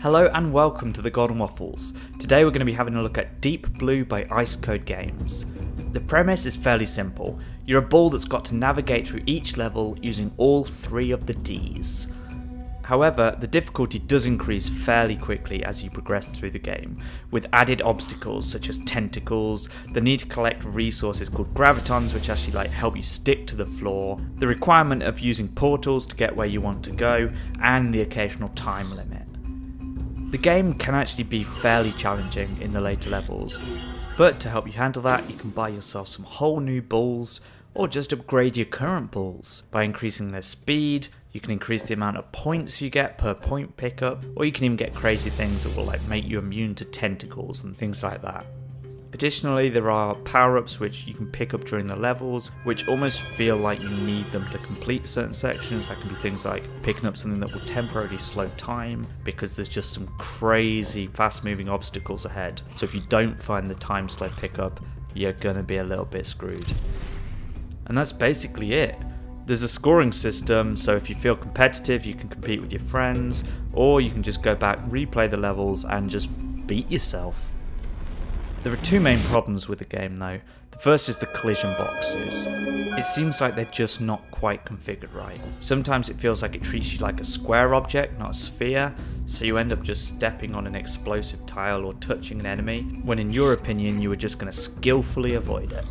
Hello and welcome to the Golden Waffles. Today we're going to be having a look at Deep Blue by Ice Code Games. The premise is fairly simple. You're a ball that's got to navigate through each level using all 3 of the Ds. However, the difficulty does increase fairly quickly as you progress through the game, with added obstacles such as tentacles, the need to collect resources called gravitons which actually help you stick to the floor, the requirement of using portals to get where you want to go, and the occasional time limit. The game can actually be fairly challenging in the later levels, but to help you handle that you can buy yourself some whole new balls or just upgrade your current balls by increasing their speed. You can increase the amount of points you get per point pickup, or you can even get crazy things that will make you immune to tentacles and things like that. Additionally, there are power-ups which you can pick up during the levels, which almost feel like you need them to complete certain sections. That can be things like picking up something that will temporarily slow time because there's just some crazy fast-moving obstacles ahead. So if you don't find the time slow pickup, you're going to be a little bit screwed. And that's basically it. There's a scoring system, so if you feel competitive you can compete with your friends, or you can just go back, replay the levels and just beat yourself. There are 2 main problems with the game though. The first is the collision boxes. It seems like they're just not quite configured right. Sometimes it feels like it treats you like a square object, not a sphere, so you end up just stepping on an explosive tile or touching an enemy, when in your opinion you were just going to skillfully avoid it.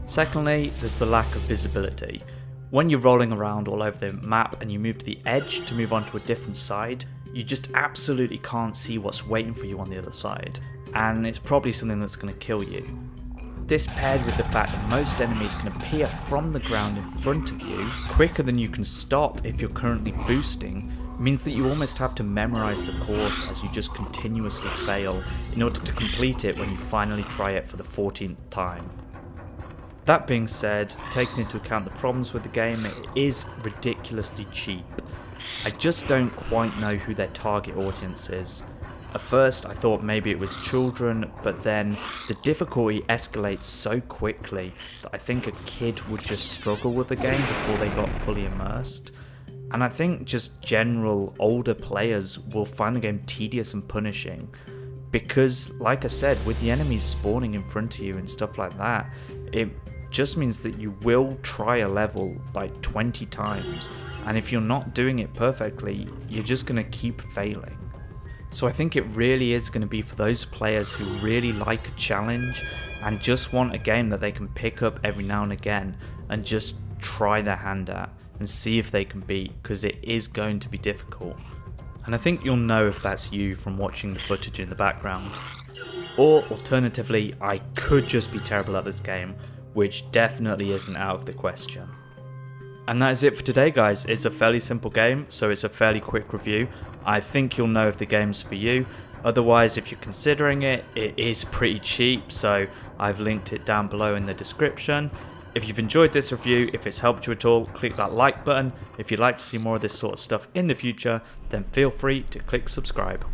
Secondly, there's the lack of visibility. When you're rolling around all over the map and you move to the edge to move on to a different side, you just absolutely can't see what's waiting for you on the other side, and it's probably something that's going to kill you. This paired with the fact that most enemies can appear from the ground in front of you quicker than you can stop if you're currently boosting, means that you almost have to memorize the course as you just continuously fail in order to complete it when you finally try it for the 14th time. That being said, taking into account the problems with the game, it is ridiculously cheap. I just don't quite know who their target audience is. At first I thought maybe it was children, but then the difficulty escalates so quickly that I think a kid would just struggle with the game before they got fully immersed. And I think just general older players will find the game tedious and punishing, because like I said, with the enemies spawning in front of you and stuff like that, it just means that you will try a level 20 times, and if you're not doing it perfectly, you're just going to keep failing. So I think it really is going to be for those players who really like a challenge and just want a game that they can pick up every now and again and just try their hand at and see if they can beat, because it is going to be difficult. And I think you'll know if that's you from watching the footage in the background. Or alternatively, I could just be terrible at this game, which definitely isn't out of the question. And that is it for today guys. It's a fairly simple game, so it's a fairly quick review. I think you'll know if the game's for you. Otherwise, if you're considering it, it is pretty cheap, so I've linked it down below in the description. If you've enjoyed this review, if it's helped you at all, click that like button. If you'd like to see more of this sort of stuff in the future, then feel free to click subscribe.